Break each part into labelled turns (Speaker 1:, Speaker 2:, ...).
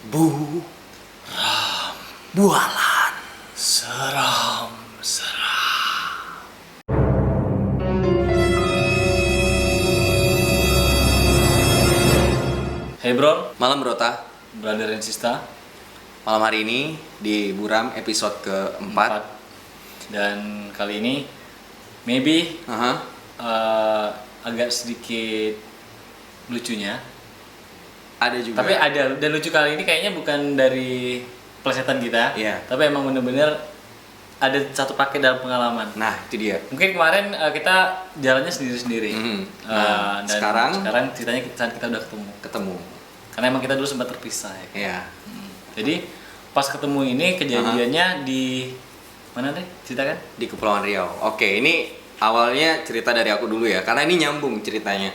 Speaker 1: Bu Bualan.
Speaker 2: Seram. Hey bro,
Speaker 1: Malam Brota.
Speaker 2: brother and sister.
Speaker 1: Malam hari ini di Buram episode keempat.
Speaker 2: Dan kali ini maybe
Speaker 1: Aha.
Speaker 2: agak sedikit lucunya.
Speaker 1: Ada juga.
Speaker 2: Tapi ada, dan lucu kali ini kayaknya bukan dari plesetan kita.
Speaker 1: Iya.
Speaker 2: Tapi emang bener-bener ada satu paket dalam pengalaman.
Speaker 1: Nah, itu dia.
Speaker 2: Mungkin kemarin kita jalannya sendiri-sendiri.
Speaker 1: Nah,
Speaker 2: Dan
Speaker 1: sekarang
Speaker 2: ceritanya saat kita udah ketemu. Karena emang kita dulu sempat terpisah ya.
Speaker 1: Iya.
Speaker 2: Jadi pas ketemu ini kejadiannya di mana deh? Ceritakan.
Speaker 1: Di Kepulauan Riau. Oke, ini awalnya cerita dari aku dulu ya, karena ini nyambung ceritanya.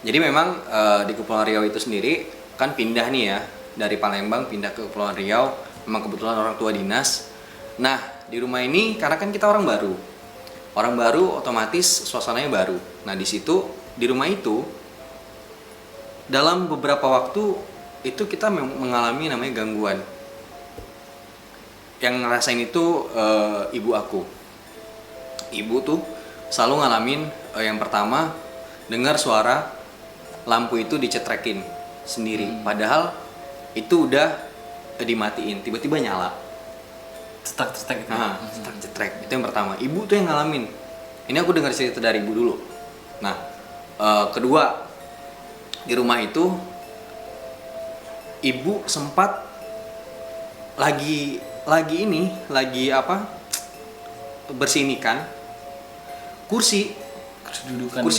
Speaker 1: Jadi memang di Kepulauan Riau itu sendiri kan pindah nih ya, dari Palembang pindah ke Kepulauan Riau. Memang kebetulan orang tua dinas. Nah, di rumah ini karena kan kita orang baru. Orang baru otomatis suasananya baru. Nah, di situ di rumah itu dalam beberapa waktu itu kita mengalami namanya gangguan. Yang ngerasain itu ibu aku. Ibu tuh selalu ngalamin yang pertama dengar suara lampu itu dicetrekin sendiri. Padahal itu udah dimatiin, tiba-tiba nyala.
Speaker 2: Cetak-cetak itu.
Speaker 1: Nah, cetrek itu yang pertama. Ibu tuh yang ngalamin. Ini aku dengar cerita dari ibu dulu. Nah, kedua di rumah itu ibu sempat lagi bersihkan kursi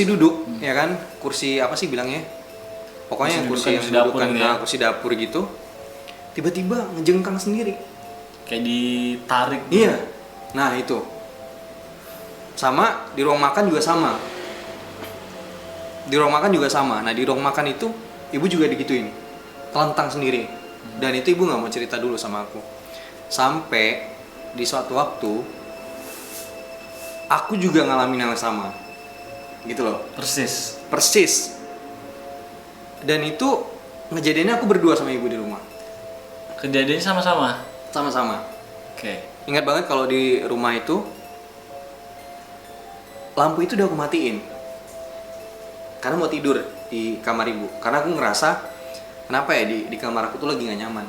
Speaker 1: duduk ya kan, kursi apa sih bilangnya, pokoknya kursi yang dudukan, kursi dapur gitu, tiba-tiba ngejengkang sendiri
Speaker 2: kayak ditarik.
Speaker 1: iya. Nah itu sama di ruang makan juga sama. Nah di ruang makan itu ibu juga digituin, telentang sendiri. Dan itu ibu nggak mau cerita dulu sama aku. Sampai di suatu waktu aku juga ngalamin yang sama, gitu loh. Persis. Dan itu ngejadiannya aku berdua sama ibu di rumah.
Speaker 2: Kejadiannya sama-sama.
Speaker 1: Sama-sama.
Speaker 2: Oke.
Speaker 1: Ingat banget kalau di rumah itu lampu itu udah aku matiin. Karena mau tidur di kamar ibu. Karena aku ngerasa kenapa ya di kamar aku tuh lagi gak nyaman.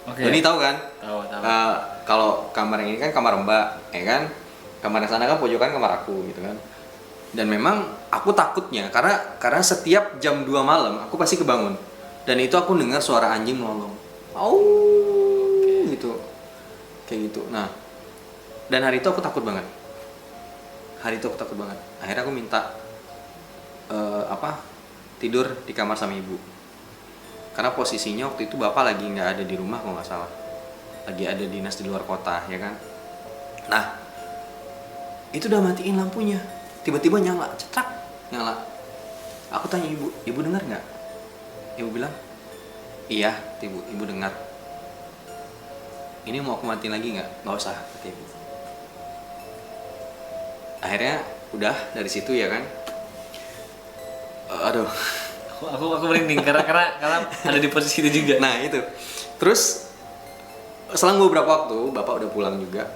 Speaker 2: Oke.
Speaker 1: Jadi tahu kan?
Speaker 2: Tahu.
Speaker 1: Kalau kamar yang ini kan kamar Mbak, ya kan? Kamar yang sana kan pojokan kamar aku gitu kan. Dan memang aku takutnya karena setiap jam 2 malam aku pasti kebangun. Dan itu aku dengar suara anjing melolong. Gitu. Kayak gitu. Nah, dan hari itu aku takut banget. Akhirnya aku minta tidur di kamar sama ibu. Karena posisinya waktu itu bapak lagi nggak ada di rumah kalau nggak salah, lagi ada dinas di luar kota ya kan. Nah itu udah matiin lampunya, tiba-tiba nyala, cetak nyala. Aku tanya ibu dengar nggak? Ibu bilang iya, ibu dengar. Ini mau aku matiin lagi nggak? Nggak usah, kata ibu. Akhirnya udah dari situ ya kan. Aduh,
Speaker 2: Aku merinding karena ada di posisi itu juga.
Speaker 1: nah itu. Terus selang beberapa waktu bapak udah pulang juga.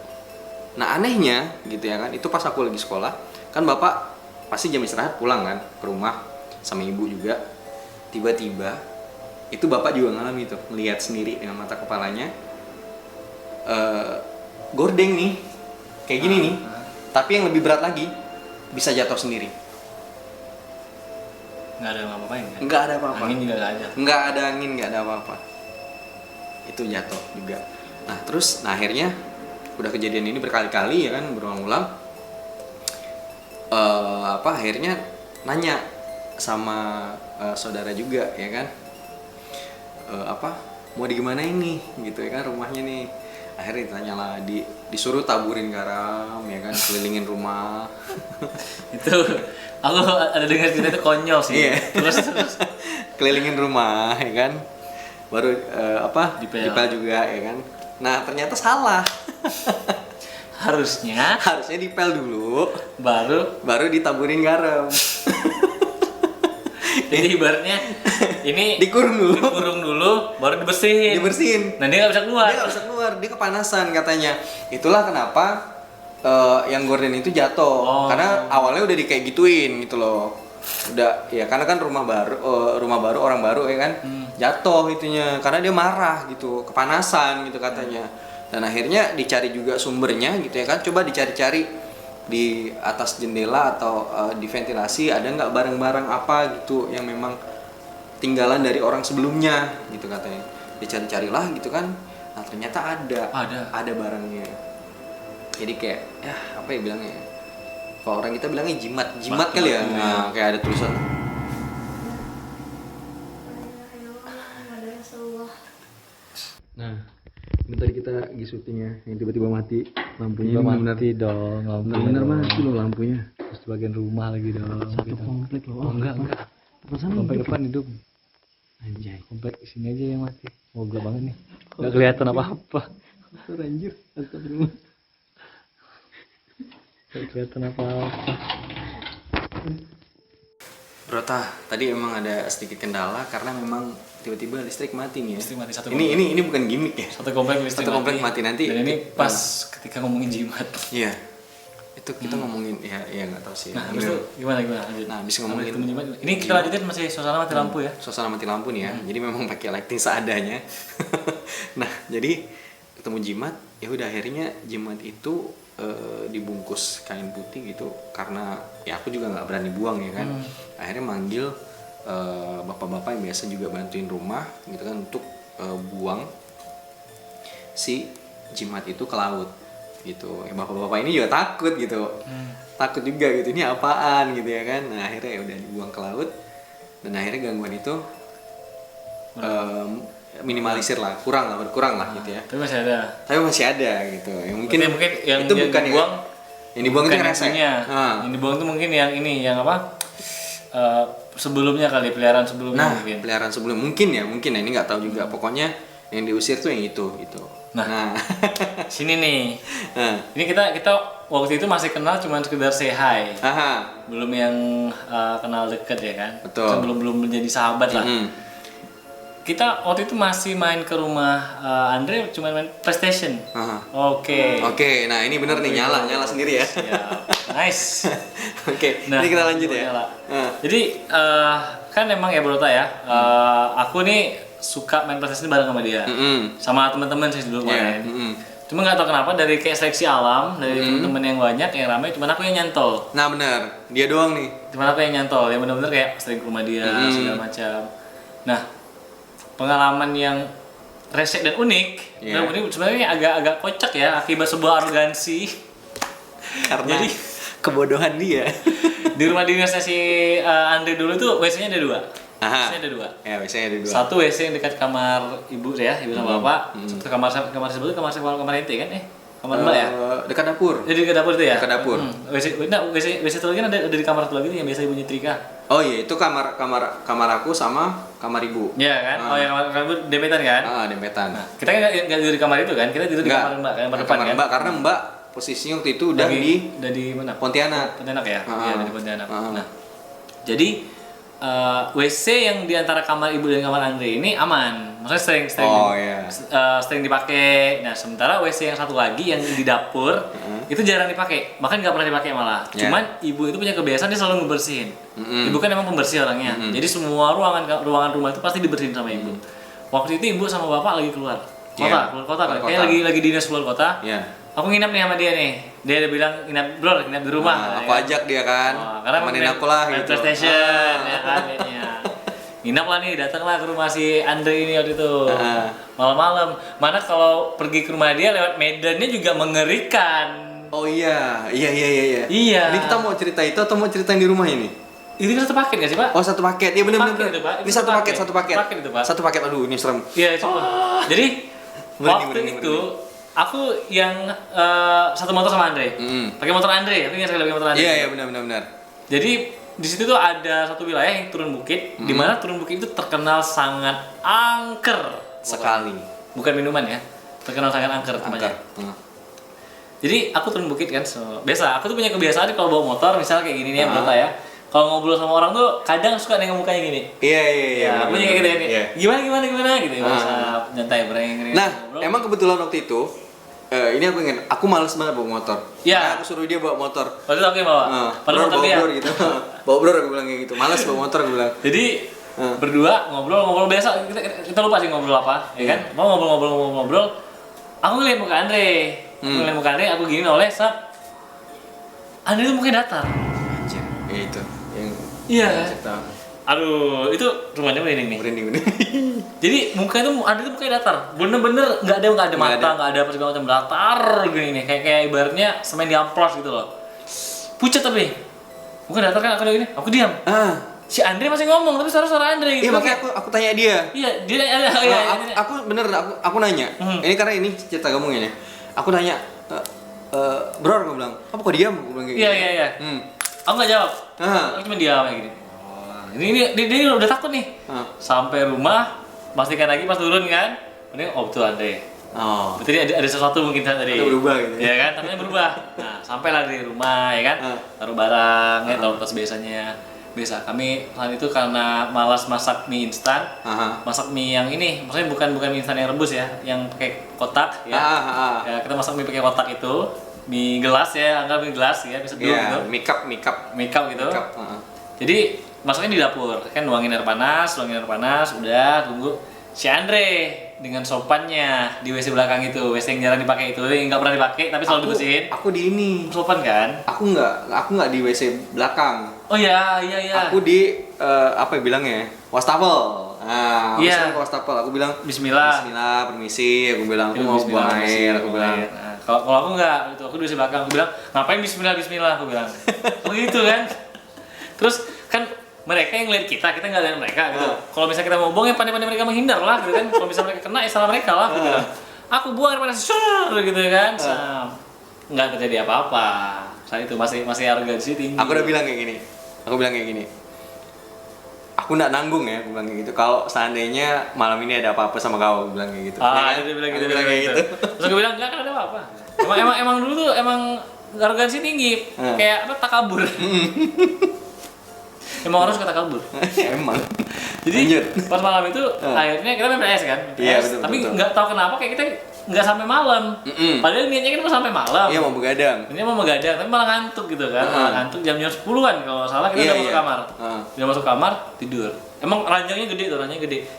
Speaker 1: Nah anehnya gitu ya kan, itu pas aku lagi sekolah kan, bapak pasti jam istirahat pulang kan ke rumah sama ibu juga. Tiba-tiba itu bapak juga ngalami tuh, melihat sendiri dengan mata kepalanya gordeng nih kayak gini nih. Tapi yang lebih berat lagi, bisa jatuh sendiri.
Speaker 2: Nggak ada apa-apain kan?
Speaker 1: Nggak ada apa-apa.
Speaker 2: Angin juga nggak ada.
Speaker 1: Nggak ada angin, nggak ada apa-apa. Itu jatuh juga. Nah terus, akhirnya udah kejadian ini berkali-kali ya kan, berulang-ulang. Akhirnya nanya sama saudara juga ya kan, mau di gimana ini gitu ya kan rumahnya nih. Akhirnya ditanya lah, disuruh taburin garam ya kan, kelilingin rumah.
Speaker 2: Itu aku ada dengar cerita itu konyol sih.
Speaker 1: Iya.
Speaker 2: Terus
Speaker 1: Kelilingin rumah ya kan, baru dipel juga ya kan. Nah ternyata salah.
Speaker 2: harusnya
Speaker 1: dipel dulu,
Speaker 2: baru
Speaker 1: ditaburin garam.
Speaker 2: jadi ibaratnya Ini
Speaker 1: dikurung dulu.
Speaker 2: dikurung dulu, baru dibersihin. Nah dia nggak bisa keluar.
Speaker 1: Dia nggak bisa keluar, dia kepanasan katanya. Itulah kenapa yang gorden itu jatuh. Karena awalnya udah kayak gituin gitu loh. Udah ya karena kan rumah baru orang baru ya kan. Jatuh itunya karena dia marah gitu, kepanasan gitu katanya. Dan akhirnya dicari juga sumbernya gitu ya kan. Coba dicari-cari di atas jendela atau di ventilasi ada nggak barang-barang apa gitu yang memang tinggalan dari orang sebelumnya gitu katanya. Dicari-carilah gitu kan. Nah ternyata ada barangnya. Jadi kayak ya apa ya bilangnya, kalau orang kita bilangnya jimat kali ya. Nah kayak ada tulisan. Nah ini tadi kita lagi syutingnya, yang tiba-tiba mati lampunya.
Speaker 2: Mati dong,
Speaker 1: benar mati loh lampunya.
Speaker 2: Terus di bagian rumah lagi dong.
Speaker 1: Satu komplek loh.
Speaker 2: Oh, enggak. Komplek depan hidup.
Speaker 1: Anjay.
Speaker 2: Komplek sini aja yang mati. Moga banget nih. Enggak kelihatan apa-apa.
Speaker 1: Anjir, astagfirullah.
Speaker 2: Enggak kelihatan apa-apa.
Speaker 1: Bro tadi emang ada sedikit kendala karena memang tiba-tiba listrik mati nih ya.
Speaker 2: Listrik mati satu.
Speaker 1: Ini bukan gimmick ya.
Speaker 2: Satu komplek listrik
Speaker 1: mati nanti.
Speaker 2: Dan ini pas ketika ngomongin jimat.
Speaker 1: Iya. Itu kita ngomongin ya nggak tahu sih.
Speaker 2: Nah, habis itu gimana lanjut.
Speaker 1: Nah, habis ngomongin
Speaker 2: jimat. Ini kita lanjutin masih suasana mati lampu ya.
Speaker 1: Suasana mati lampu nih ya. Jadi memang pakai lighting seadanya. Nah, jadi ketemu jimat, ya udah akhirnya jimat itu dibungkus kain putih gitu karena ya aku juga nggak berani buang ya kan. Akhirnya manggil bapak-bapak yang biasa juga bantuin rumah gitu kan untuk buang si jimat itu ke laut gitu. Ya, bapak-bapak ini juga takut gitu. Takut juga gitu, ini apaan gitu ya kan. Nah akhirnya ya udah dibuang ke laut dan akhirnya gangguan itu minimalisir lah, berkurang lah gitu ya.
Speaker 2: Tapi masih ada gitu.
Speaker 1: Yang mungkin
Speaker 2: yang
Speaker 1: itu bukan
Speaker 2: dibuang,
Speaker 1: yang dibuang itu resek.
Speaker 2: Yang dibuang itu mungkin yang ini yang apa? Sebelumnya kali peliharaan sebelumnya mungkin.
Speaker 1: Peliharaan sebelum mungkin ya ini nggak tahu juga. Pokoknya yang diusir tuh yang itu gitu.
Speaker 2: Nah. Sini nih. Ini kita waktu itu masih kenal cuma sekedar say hi. Belum yang kenal deket ya kan.
Speaker 1: Betul.
Speaker 2: Belum menjadi sahabat lah. Kita waktu itu masih main ke rumah Andre, cuma main PlayStation. Oke,
Speaker 1: nah ini bener nih nyala sendiri ya.
Speaker 2: Nice.
Speaker 1: Oke, ini kita lanjut ya.
Speaker 2: Jadi kan emang ya Brota ya, aku nih suka main PlayStation bareng sama dia, sama teman-teman sih dulu main. Cuma nggak tahu kenapa dari kayak seleksi alam dari teman-teman yang banyak yang ramai, cuma aku yang nyantol.
Speaker 1: Nah benar, dia doang nih.
Speaker 2: Cuma aku yang nyantol, yang benar-benar kayak sering ke rumah dia segala macam. Nah pengalaman yang resek dan unik, dan ini sebenarnya agak kocak ya akibat sebuah arogansi.
Speaker 1: Karena jadi kebodohan dia.
Speaker 2: Di rumah dinasnya si Andre dulu tuh WC-nya ada dua. WC-nya ada dua.
Speaker 1: Ya, WC-nya ada dua.
Speaker 2: Satu WC yang dekat kamar ibu ya, ibu sama bapak. Satu kamar sebelah kamar inti kan? Kamar mbak ya?
Speaker 1: Dekat dapur.
Speaker 2: Jadi dekat dapur itu ya?
Speaker 1: Dekat dapur.
Speaker 2: WC satu lagi kan ada di kamar satu lagi yang biasa ibu nyetrika.
Speaker 1: Oh iya, itu kamar aku sama kamar ibu.
Speaker 2: Iya kan? Oh ya kamar ibu dempetan kan?
Speaker 1: Dempetan.
Speaker 2: Nah, kita kan nggak tidur di kamar itu kan? Kita tidur di kamar mbak, kamar depan kan?
Speaker 1: Mbak, karena mbak posisinya waktu itu udah
Speaker 2: di mana?
Speaker 1: Pontianak.
Speaker 2: Pontianak ya? Iya, di Pontianak. Nah, jadi WC yang di antara kamar ibu dan kamar Andre ini aman, maksudnya sering dipakai. Nah sementara WC yang satu lagi yang di dapur itu jarang dipakai, bahkan nggak pernah dipakai malah. Cuman ibu itu punya kebiasaan dia selalu ngebersihin. Ibu kan emang pembersih orangnya, jadi semua ruangan rumah itu pasti dibersihin sama ibu. Waktu itu ibu sama bapak lagi keluar kota, kayak lagi dinas keluar kota. Aku nginep nih sama dia nih. Dia udah bilang nginep di rumah.
Speaker 1: Aku ajak dia kan.
Speaker 2: Karena
Speaker 1: aku lah gitu.
Speaker 2: PlayStation ya kan kayaknya. Nginep lah nih, datanglah ke rumah si Andre ini waktu itu. Malam-malam. Mana kalau pergi ke rumah dia lewat medannya juga mengerikan.
Speaker 1: Oh iya.
Speaker 2: Iya.
Speaker 1: Ini kita mau cerita itu atau mau ceritain di rumah ini?
Speaker 2: Ini kan satu paket gak sih, Pak?
Speaker 1: Oh, satu paket. Iya benar. Ini satu paket.
Speaker 2: Paket itu, Pak.
Speaker 1: Satu paket. Aduh, ini serem.
Speaker 2: Iya, itu. Jadi waktu itu aku yang satu motor sama Andre. Pakai motor Andre, aku ingat sekali pakai motor Andre.
Speaker 1: Iya, benar.
Speaker 2: Jadi di situ tuh ada satu wilayah yang turun bukit, di mana turun bukit itu terkenal sangat angker
Speaker 1: sekali.
Speaker 2: Bukan minuman ya, terkenal sangat angker tempatnya. Jadi aku turun bukit kan, biasa. Aku tuh punya kebiasaan kalau bawa motor, misalnya kayak gini nih ya, Brota ya. kalau ngobrol sama orang tuh kadang suka nengok mukanya gini.
Speaker 1: Iya.
Speaker 2: Ya, aku kayak gitu ini.
Speaker 1: Iya.
Speaker 2: Gimana gitu ya. Nyantai bareng.
Speaker 1: Nah, emang kebetulan waktu itu ini aku ingin, aku males banget bawa motor.
Speaker 2: Iya.
Speaker 1: Nah, aku suruh dia bawa motor.
Speaker 2: Waktu itu aku yang bawa.
Speaker 1: Padahal bawa bror gitu. Bawa bror aku bilang kayak gitu. Males bawa motor aku bilang.
Speaker 2: Jadi berdua ngobrol biasa, kita lupa sih ngobrol apa, ya kan? Mau ngobrol. Aku ngeliat muka Andre. Aku gini oleh Andre itu mukanya datar.
Speaker 1: Anjir, itu yang
Speaker 2: Iya.
Speaker 1: cerita.
Speaker 2: Aduh, itu rumahnya merinding nih.
Speaker 1: Merinding.
Speaker 2: Jadi muka itu Andre itu mukanya datar. Bener-bener nggak ada mata, nggak ada apa segala macam, datar gini nih. Kayak ibaratnya semen di amplas gitu loh. Pucat tapi. Muka datar kan aku gini. Aku diam. Si Andre masih ngomong tapi suara Andre gitu.
Speaker 1: Iya, makanya aku tanya dia.
Speaker 2: Iya, dia
Speaker 1: Aku nanya. Ini karena ini cerita kamu ini. Aku nanya, bro, aku bilang, apa kok diam? Aku bilang kayak gitu.
Speaker 2: Iya. Aku nggak jawab. Aku cuma diam kayak gini. Ini udah takut nih. Sampai rumah, pastikan lagi pas turun kan. Ini betul Andre. Berarti ada sesuatu mungkin tadi.
Speaker 1: Ada berubah gitu.
Speaker 2: Iya kan, tapi berubah. Nah, sampailah di rumah ya kan. Taruh barang, ya taruh tas biasanya. Biasa kami saat itu karena malas masak mie instan, masak mie yang ini, maksudnya bukan mie instan yang rebus ya, yang pakai kotak ya. Ya kita masak mie pakai kotak itu, mie gelas ya, anggap mie gelas ya, bisa dulu gitu.
Speaker 1: Make up gitu.
Speaker 2: Jadi masaknya di dapur, kan nuangin air panas, udah tunggu. Si Andre dengan sopannya di WC belakang itu, WC yang jarang dipakai itu, yang nggak pernah dipakai tapi selalu dibersihin.
Speaker 1: Aku di ini.
Speaker 2: Sopan kan?
Speaker 1: Aku nggak di WC belakang.
Speaker 2: Oh iya.
Speaker 1: Aku di apa ya bilangnya? Wastafel. Nah, ke wastafel. Aku bilang
Speaker 2: Bismillah,
Speaker 1: permisi. Aku bilang aku mau buang air. Aku bilang.
Speaker 2: Nah, kalau aku nggak, itu aku di WC belakang. Aku bilang ngapain Bismillah. Aku bilang. Begitu kan? Terus kan mereka yang ngeliat kita nggak lihat mereka gitu. Kalau misalnya kita mau buang ya pandai-pandai mereka menghindar lah gitu kan. Kalau misalnya mereka kena ya salah mereka lah gitu. Aku buang air panas gitu kan. Nggak terjadi apa-apa. Saat itu masih arogansi tinggi.
Speaker 1: Aku udah bilang kayak gini. Aku nggak nanggung ya, aku bilang kayak gitu. Kalau seandainya malam ini ada apa-apa sama kau, aku bilang kayak gitu.
Speaker 2: Dia bilang gitu. Terus aku bilang nggak ada apa-apa. Emang dulu tuh emang arogansi tinggi. Kayak apa takabur. Emang orang suka takabur.
Speaker 1: Emang.
Speaker 2: Jadi pas malam itu akhirnya kita main PS kan.
Speaker 1: Iya, betul.
Speaker 2: Tapi nggak tahu kenapa kayak kita nggak sampai malam. Padahal niatnya kita mau sampai malam.
Speaker 1: Iya, mau begadang.
Speaker 2: Ini mau begadang, tapi malah ngantuk gitu kan. Malah ngantuk jam 10-an kalau salah kita udah masuk kamar. Udah masuk kamar tidur. Emang ranjangnya gede.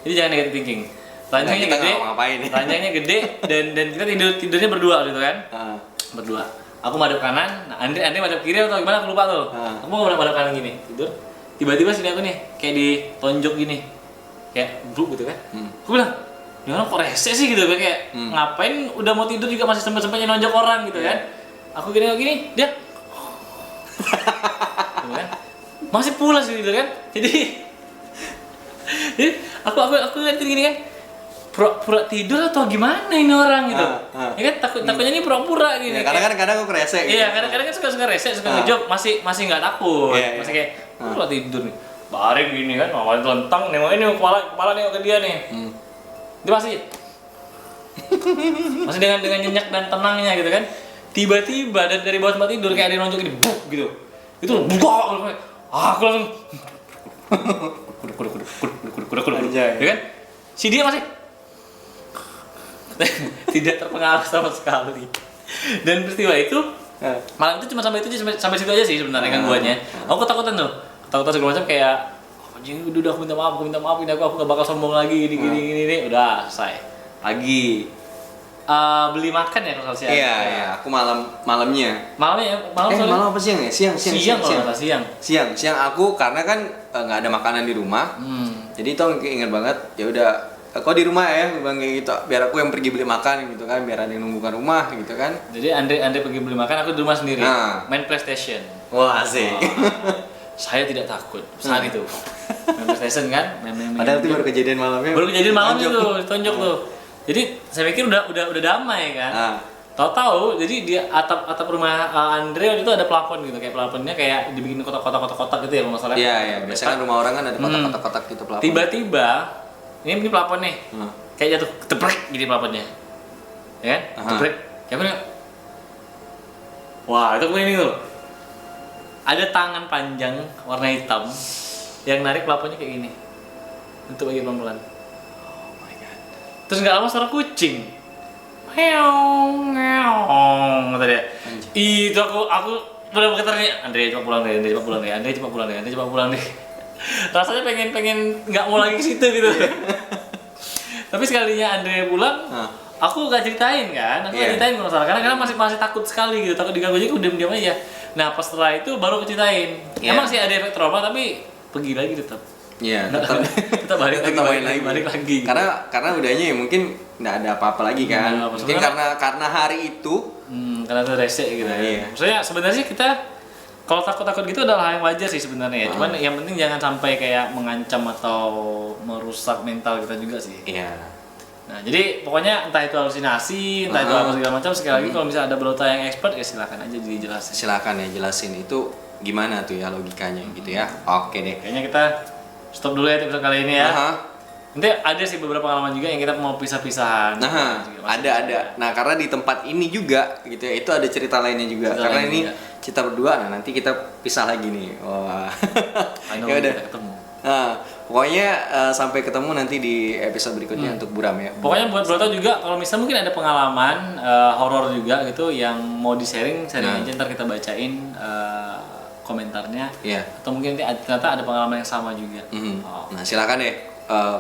Speaker 2: Jadi jangan negative thinking. Ranjangnya gede dan kita tidurnya berdua gitu kan. Berdua. Aku madep kanan, nah Andre madep kiri atau gimana aku lupa tuh. Aku mau madep kanan gini, tidur. Tiba-tiba sini aku nih kayak ditonjok gini. Kayak bluk gitu kan. Aku bilang, "Ya orang kok rese sih gitu kayak ngapain udah mau tidur juga masih sempet-sempetnya nonjok orang gitu kan." Aku gini, dia gitu kan. Masih pulas gitu kan. Jadi aku lihat gini kan. Pura-pura tidur atau gimana ini orang gitu. Ya kan takutnya ini pura-pura gini.
Speaker 1: Kadang-kadang aku rese gitu.
Speaker 2: Iya, kadang-kadang kan suka rese, suka ngejok, masih enggak takut. Masih kayak pura tidur nih. Baring gini kan, awalnya telentang nengok ini kepala nengok ke dia nih. Dia masih dengan nyenyak dan tenangnya gitu kan. Tiba-tiba dari bawah tempat tidur kayak ada yang nonjok gini, buk gitu. Itu buka. Aku langsung kudu. Ya kan? Si dia masih tidak terpengaruh sama sekali. Dan peristiwa itu malam itu cuma sampai situ aja sih sebenarnya gangguannya. Aku ketakutan segala macam kayak anjing udah aku minta maaf ini aku gak bakal sombong lagi gini udah selesai. Lagi beli makan ya kalau siang.
Speaker 1: Iya, aku malamnya.
Speaker 2: Malam
Speaker 1: apa siang ya? Siang aku karena kan nggak ada makanan di rumah. Jadi itu ingat banget, ya udah kok di rumah ya, bang kayak gitu. Biar aku yang pergi beli makan gitu kan, biar ada yang nunggukan rumah gitu kan.
Speaker 2: Jadi Andre pergi beli makan, aku di rumah sendiri. Main PlayStation.
Speaker 1: Wah, asik.
Speaker 2: Saya tidak takut saat itu. Main PlayStation kan, main.
Speaker 1: Padahal itu baru kejadian malamnya.
Speaker 2: Baru kejadian malam itu, tonjok tuh. Jadi saya pikir udah damai kan. Tahu-tahu jadi di atap rumah Andre itu ada plafon gitu, kayak plafonnya kayak dibikin kotak-kotak gitu ya kalau nggak salah.
Speaker 1: Iya. Biasanya kan rumah orang kan ada kotak-kotak gitu plafon.
Speaker 2: Tiba-tiba ini plafon nih. Kayak jatuh ketebrek gitu plafonnya. Ya kan? Ketebrek. Kayak mana? Wah, itu ini tuh. ada tangan panjang warna hitam yang narik plafonnya kayak gini untuk bagi pelan-pelan.
Speaker 1: Oh my god.
Speaker 2: Terus nggak lama suara kucing. Meong, meong, kata dia. Itu aku benar bergetar nih. Andre cepat pulang deh, Andre cepat pulang deh, Andre cepat pulang deh, Andre cepat pulang deh. Rasanya pengen nggak mau lagi ke situ gitu. Tapi sekalinya Andre pulang, aku gak ceritain kan, aku gak ceritain kalau salah karena masih takut sekali gitu, takut diganggu jadi aku diam aja. Nah pas setelah itu baru aku ceritain. Emang sih ada efek trauma tapi pergi lagi tetap.
Speaker 1: Iya,
Speaker 2: tetap balik lagi.
Speaker 1: Karena udahnya ya mungkin nggak ada apa-apa lagi kan. Mungkin karena hari itu.
Speaker 2: Karena itu rese gitu.
Speaker 1: Iya.
Speaker 2: Maksudnya sebenarnya sih kita kalau takut gitu adalah hal yang wajar sih sebenarnya ya. Cuman yang penting jangan sampai kayak mengancam atau merusak mental kita juga sih.
Speaker 1: Iya.
Speaker 2: Nah, jadi pokoknya entah itu halusinasi, entah itu apa segala macam, sekali lagi kalau misalnya ada belota yang expert ya silakan aja dijelasin.
Speaker 1: Silakan ya jelasin itu gimana tuh ya logikanya gitu ya. Oke deh.
Speaker 2: Kayaknya kita stop dulu ya episode kali ini ya. Nanti ada sih beberapa pengalaman juga yang kita mau pisah-pisahan.
Speaker 1: Ada. Nah, karena di tempat ini juga gitu ya, itu ada cerita lainnya juga. Karena ini kita berdua, nah nanti kita pisah lagi nih. Wah. Ya udah.
Speaker 2: Ketemu.
Speaker 1: Nah, pokoknya sampai ketemu nanti di episode berikutnya untuk Buram ya.
Speaker 2: Pokoknya buat Broto juga kalau misalnya mungkin ada pengalaman horor juga gitu yang mau di-sharing aja ntar kita bacain komentarnya. Atau mungkin nanti ternyata ada pengalaman yang sama juga.
Speaker 1: Nah, silakan deh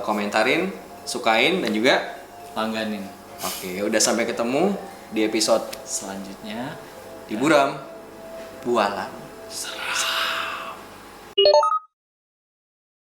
Speaker 1: komentarin, sukain dan juga
Speaker 2: langganin.
Speaker 1: Oke, udah sampai ketemu di episode
Speaker 2: selanjutnya
Speaker 1: di Buram Bualan.